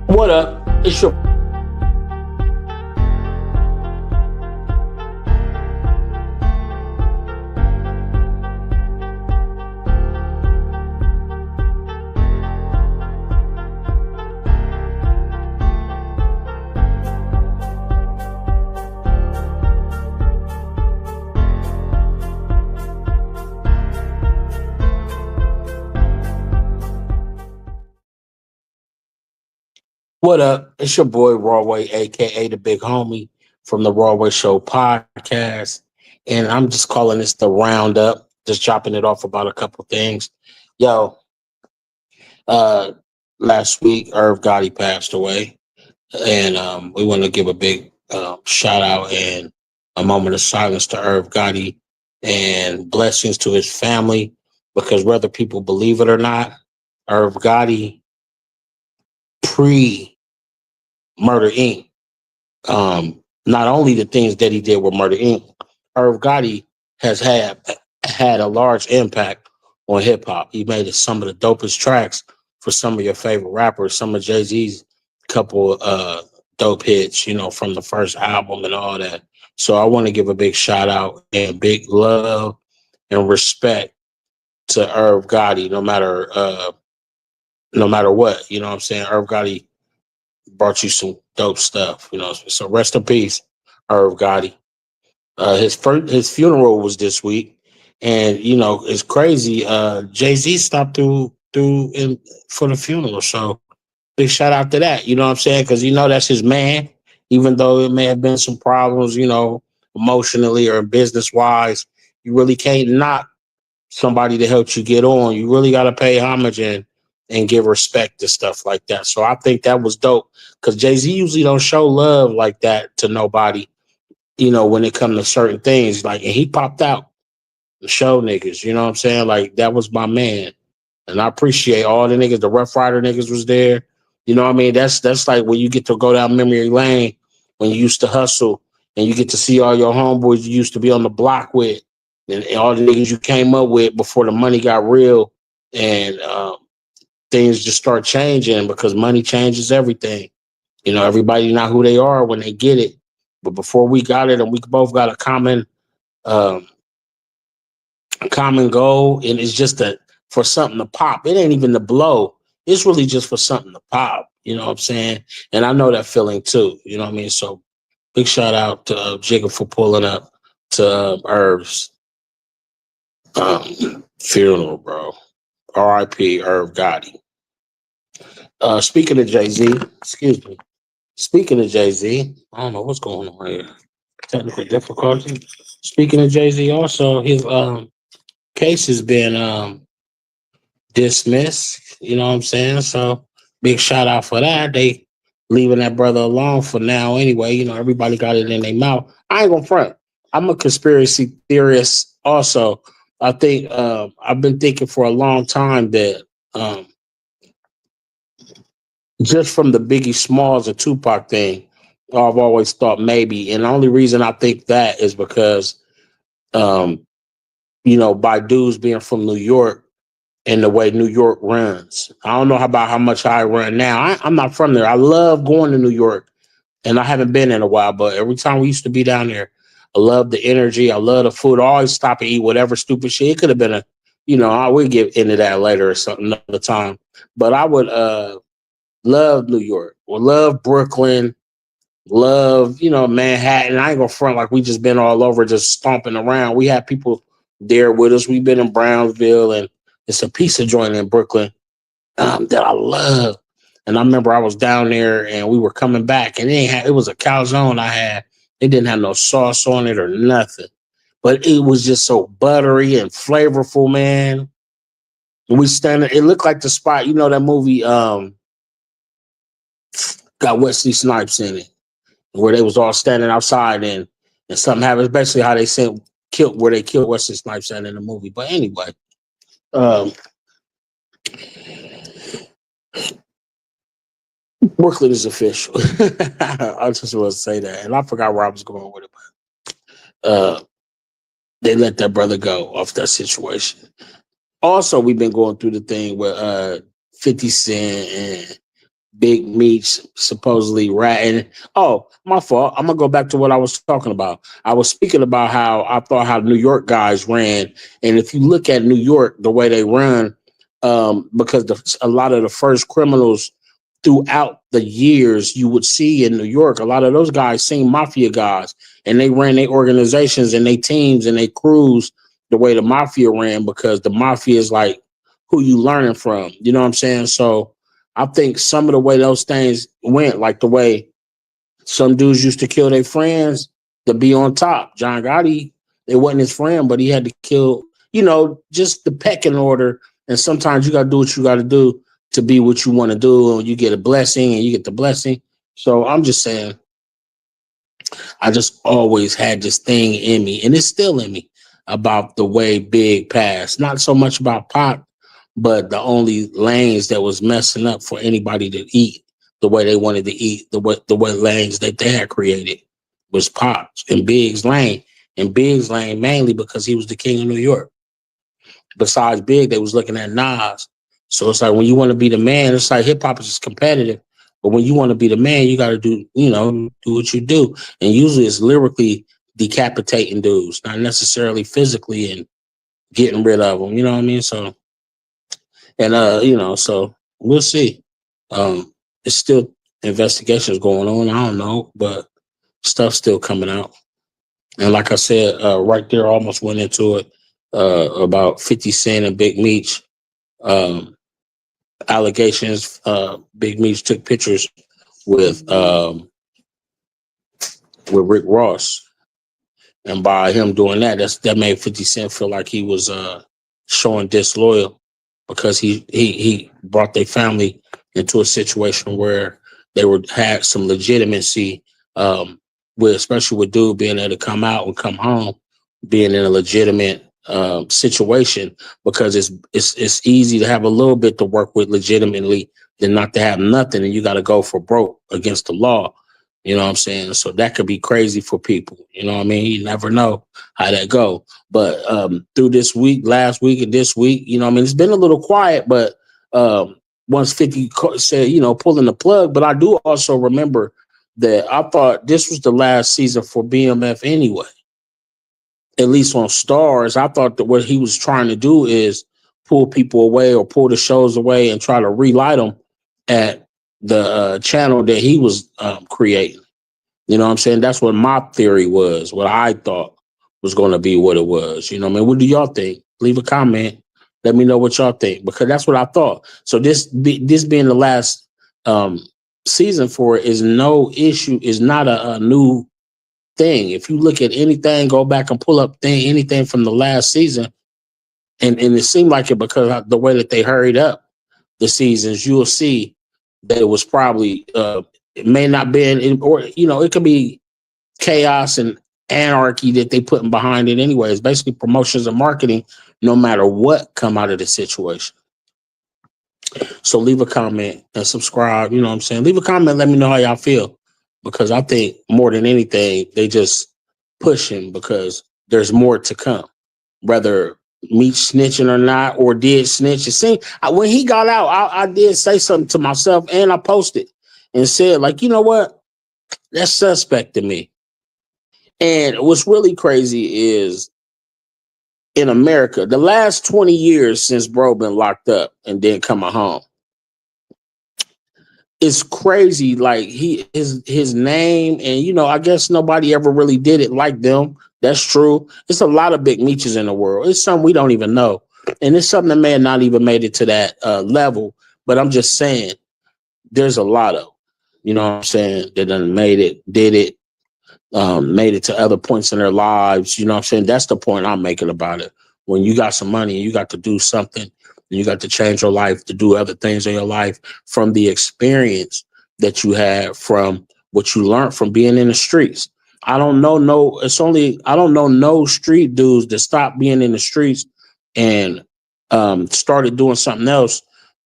What up? It's your what up? It's your boy Rawway, aka the Big Homie from the Rawway Show podcast, and I'm just calling this the roundup. Just chopping it off about a couple things. Yo, uh, last week Irv Gotti passed away, and we want to give a big shout out and a moment of silence to Irv Gotti and blessings to his family, because whether people believe it or not, Irv Gotti pre Murder Inc. Not only the things that he did with Murder Inc., Irv Gotti has had a large impact on hip hop. He made some of the dopest tracks for some of your favorite rappers, some of Jay-Z's couple dope hits, from the first album and all that. So I want to give a big shout out and big love and respect to Irv Gotti, no matter what. You know what I'm saying? Irv Gotti brought you some dope stuff, So rest in peace, Irv Gotti. His funeral was this week, and it's crazy. Jay-Z stopped through in for the funeral, so big shout out to that. You know what I'm saying? Because that's his man. Even though it may have been some problems, emotionally or business wise, you really can't knock somebody that helped you get on. You really got to pay homage and give respect to stuff like that. So I think that was dope, because Jay-Z usually don't show love like that to nobody, when it comes to certain things. Like, and he popped out to show niggas, you know what I'm saying? Like, that was my man. And I appreciate all the niggas. The Rough Rider niggas was there. You know what I mean? That's like when you get to go down memory lane, when you used to hustle and you get to see all your homeboys you used to be on the block with, and all the niggas you came up with before the money got real, and things just start changing, because money changes everything. Everybody not who they are when they get it. But before we got it, and we both got um, a common goal, and it's just for something to pop. It ain't even to blow. It's really just for something to pop. You know what I'm saying? And I know that feeling too. You know what I mean? So big shout out to Jacob for pulling up to Irv's funeral, bro. R.I.P. Irv Gotti. Speaking of Jay-Z, excuse me. Speaking of Jay-Z, I don't know what's going on here. Technical difficulty. Speaking of Jay-Z, also his case has been dismissed. You know what I'm saying? So big shout out for that. They leaving that brother alone for now anyway. Everybody got it in their mouth. I ain't gonna front. I'm a conspiracy theorist also. I think I've been thinking for a long time that just from the Biggie Smalls and Tupac thing, I've always thought maybe. And the only reason I think that is because um, by dudes being from New York and the way New York runs. I don't know about how much I run now. I'm not from there. I love going to New York, and I haven't been in a while, but every time we used to be down there, I love the energy. I love the food. I always stop and eat whatever stupid shit. It could have been I would get into that later or something another time. But I would love New York. Well, love Brooklyn. Love, Manhattan. I ain't gonna front like we just been all over just stomping around. We had people there with us. We've been in Brownsville, and it's a pizza joint in Brooklyn that I love. And I remember I was down there and we were coming back, and it was a calzone I had. It didn't have no sauce on it or nothing, but it was just so buttery and flavorful, man. And we standing, it looked like the spot, that movie got Wesley Snipes in it, where they was all standing outside and something happened. It's basically how they sent killed where they killed Wesley Snipes at in the movie. But anyway, um, Brooklyn is official. I just want to say that, and I forgot where I was going with it. But, they let that brother go off that situation. Also, we've been going through the thing with 50 Cent and Big Meats supposedly ratting. Oh, my fault. I'm gonna go back to what I was talking about. I was speaking about how I thought how New York guys ran, and if you look at New York, the way they run, because a lot of the first criminals throughout the years you would see in New York, a lot of those guys seem mafia guys, and they ran their organizations and their teams and their crews the way the mafia ran because the mafia is like who you learning from. You know what I'm saying? So I think some of the way those things went, like the way some dudes used to kill their friends to be on top. John Gotti, it wasn't his friend, but he had to kill, just the pecking order. And sometimes you got to do what you got to do to be what you want to do. And you get a blessing and you get the blessing. So I'm just saying, I just always had this thing in me, and it's still in me, about the way Big passed. Not so much about Pop, but the only lanes that was messing up for anybody to eat the way they wanted to eat, the way lanes that they had created was Pop's and Big's lane. And Big's lane mainly because he was the king of New York. Besides Big, they was looking at Nas. So it's like when you want to be the man, it's like hip hop is competitive. But when you want to be the man, you got to do what you do. And usually it's lyrically decapitating dudes, not necessarily physically and getting rid of them. You know what I mean? So, and, so we'll see. It's still investigations going on. I don't know, but stuff's still coming out. And like I said, right there, I almost went into it about 50 Cent and Big Meech. Allegations. Big Meech took pictures with Rick Ross, and by him doing that made 50 Cent feel like he was showing disloyal because he brought their family into a situation where they had some legitimacy, especially with dude being able to come out and come home, being in a legitimate situation, because it's easy to have a little bit to work with legitimately than not to have nothing, and you got to go for broke against the law. You know what I'm saying? So that could be crazy for people. You know what I mean? You never know how that go. But through this week, last week, and this week, you know what I mean? It's been a little quiet, but once 50 said, pulling the plug. But I do also remember that I thought this was the last season for BMF anyway. At least on Stars, I thought that what he was trying to do is pull people away or pull the shows away and try to relight them at the channel that he was creating. You know what I'm saying? That's what my theory was, what I thought was going to be what it was. You know what I mean? What do y'all think? Leave a comment. Let me know what y'all think, because that's what I thought. So this being the last season for it is no issue, is not a new thing. If you look at anything, go back and pull up anything from the last season, and it seemed like it because of the way that they hurried up the seasons, you'll see that it was probably it may not be, or it could be chaos and anarchy that they putting behind it anyway. It's basically promotions and marketing, no matter what come out of the situation. So leave a comment and subscribe. You know what I'm saying? Leave a comment. Let me know how y'all feel, because I think more than anything, they just pushing because there's more to come. Whether Meech snitching or not, or did snitch. It seemed when he got out, I did say something to myself, and I posted and said, like, you know what? That's suspect to me. And what's really crazy is in America, the last 20 years since bro been locked up and then coming home, it's crazy. Like his name, and I guess nobody ever really did it like them. That's true. It's a lot of Big Meeches in the world. It's something we don't even know, and it's something that may have not even made it to that level. But I'm just saying, there's a lot of, what I'm saying, that done made it, did it, made it to other points in their lives. You know what I'm saying? That's the point I'm making about it. When you got some money and you got to do something, and you got to change your life, to do other things in your life from the experience that you had, from what you learned from being in the streets. I don't know no street dudes that stopped being in the streets and started doing something else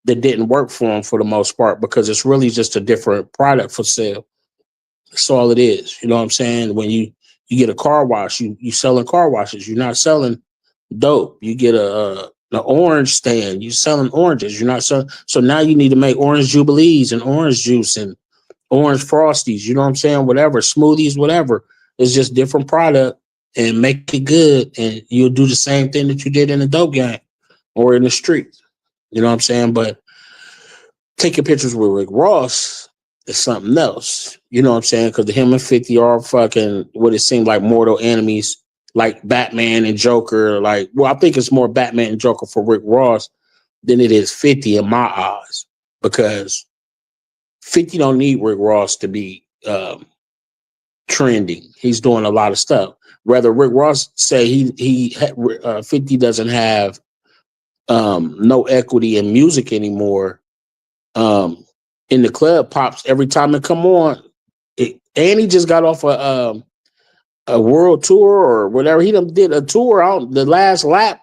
that didn't work for them for the most part, because it's really just a different product for sale. That's all it is. You know what I'm saying? When you get a car wash, you selling car washes. You're not selling dope. You get The orange stand, you selling oranges. You're not selling. So now you need to make orange jubilees and orange juice and orange frosties. You know what I'm saying? Whatever smoothies, whatever. It's just different product and make it good, and you'll do the same thing that you did in the dope game or in the streets. You know what I'm saying? But taking pictures with Rick Ross is something else. You know what I'm saying? Because him and 50 are fucking what it seemed like mortal enemies, like Batman and Joker. Like, well, I think it's more Batman and Joker for Rick Ross than it is 50 in my eyes, because 50 don't need Rick Ross to be trending. He's doing a lot of stuff. Rather, Rick Ross say 50 doesn't have no equity in music anymore. In the club pops every time it come on. And he just got off a world tour or whatever. He done did a tour out the last lap,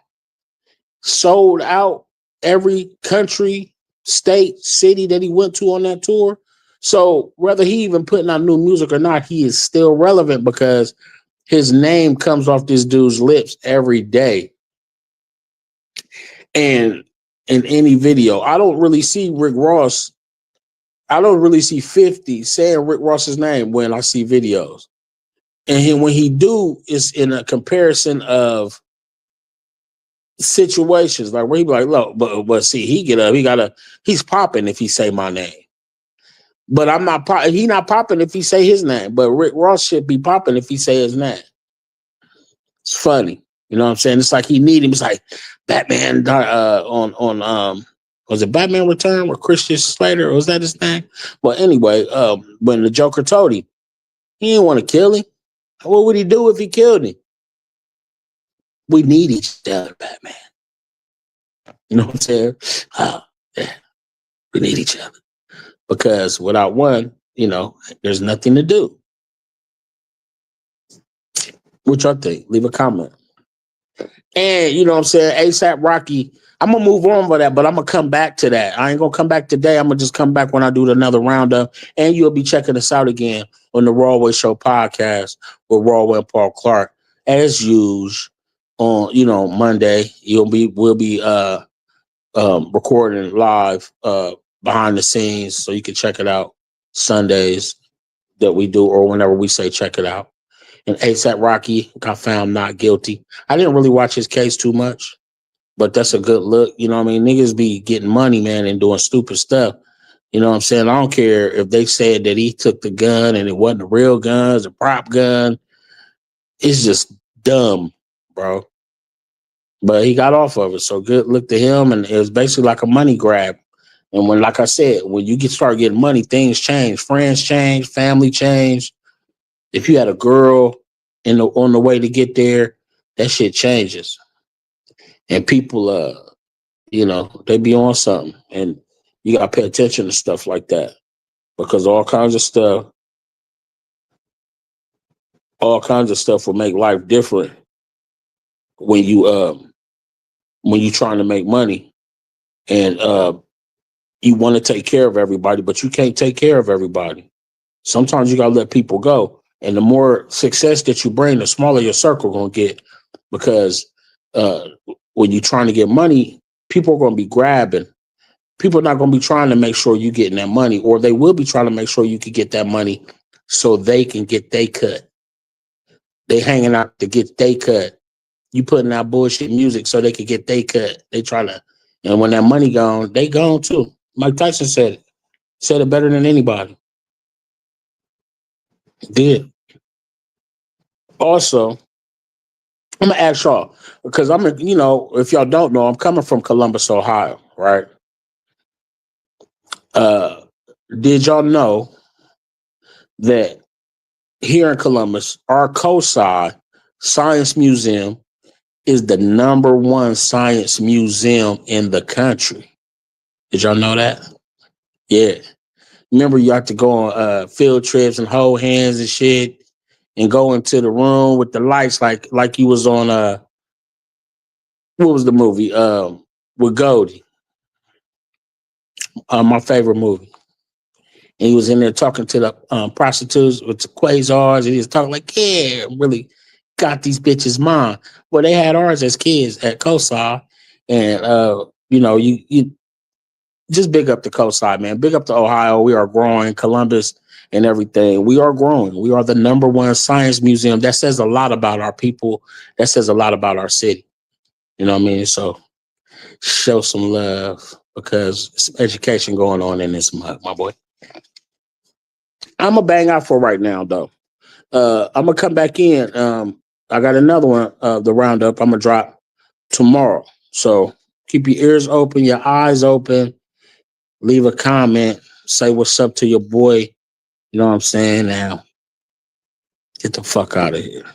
sold out every country, state, city that he went to on that tour. So whether he even putting out new music or not, he is still relevant because his name comes off this dude's lips every day. And in any video, I don't really see Rick Ross. I don't really see 50 saying Rick Ross's name when I see videos. And when he do, it's in a comparison of situations like where he be like, look, but see, he get up, he's popping if he say my name. But I'm not he not popping if he say his name. But Rick Ross should be popping if he say his name. It's funny. You know what I'm saying? It's like he need him. It's like Batman on was it Batman Return with Christian Slater? Or was that his name? Well, anyway, when the Joker told him, he didn't want to kill him. What would he do if he killed him? We need each other, Batman. You know what I'm saying? Yeah, we need each other. Because without one, there's nothing to do. What y'all think? Leave a comment. And, you know what I'm saying? ASAP Rocky, I'm going to move on with that, but I'm going to come back to that. I ain't going to come back today. I'm going to just come back when I do another roundup. And you'll be checking us out again on the Rawway Show podcast with Rawway and Paul Clark. As usual, on, Monday, we'll be recording live behind the scenes, so you can check it out Sundays that we do, or whenever we say check it out. And ASAP Rocky got found not guilty. I didn't really watch his case too much, but that's a good look. You know what I mean? Niggas be getting money, man, and doing stupid stuff. You know what I'm saying? I don't care if they said that he took the gun and it wasn't a real gun, it's a prop gun. It's just dumb, bro. But he got off of it, so good look to him. And it was basically like a money grab. And when, like I said, when you start getting money, things change. Friends change, family change. If you had a girl on the way to get there, that shit changes. And people, they be on something. And you got to pay attention to stuff like that. Because all kinds of stuff will make life different when you trying to make money. And you want to take care of everybody, but you can't take care of everybody. Sometimes you got to let people go. And the more success that you bring, the smaller your circle going to get. Because when you're trying to get money, people are going to be grabbing. People are not going to be trying to make sure you're getting that money, or they will be trying to make sure you can get that money so they can get they cut. They hanging out to get they cut. You putting out bullshit music so they can get they cut. They trying to, and when that money gone, they gone too. Mike Tyson said it better than anybody. Did. Also, I'm gonna ask y'all, because if y'all don't know, I'm coming from Columbus, Ohio, right? Did y'all know that here in Columbus, our COSI Science Museum is the #1 science museum in the country? Did y'all know that? Yeah. Remember, you have to go on field trips and hold hands and shit, and go into the room with the lights like you was on what was the movie? With Goldie. My favorite movie. And he was in there talking to the prostitutes with the quasars, and he was talking like, yeah, really got these bitches' mind. Well, they had ours as kids at COSA, And you just big up the coastline, man. Big up to Ohio. We are growing. Columbus and everything. We are growing. We are the #1 science museum. That says a lot about our people. That says a lot about our city. You know what I mean? So show some love because some education going on in this month, my boy. I'm gonna bang out for right now, though. I'm gonna come back in. I got another one, the roundup. I'm gonna drop tomorrow. So keep your ears open, your eyes open. Leave a comment. Say what's up to your boy. You know what I'm saying? Now, get the fuck out of here.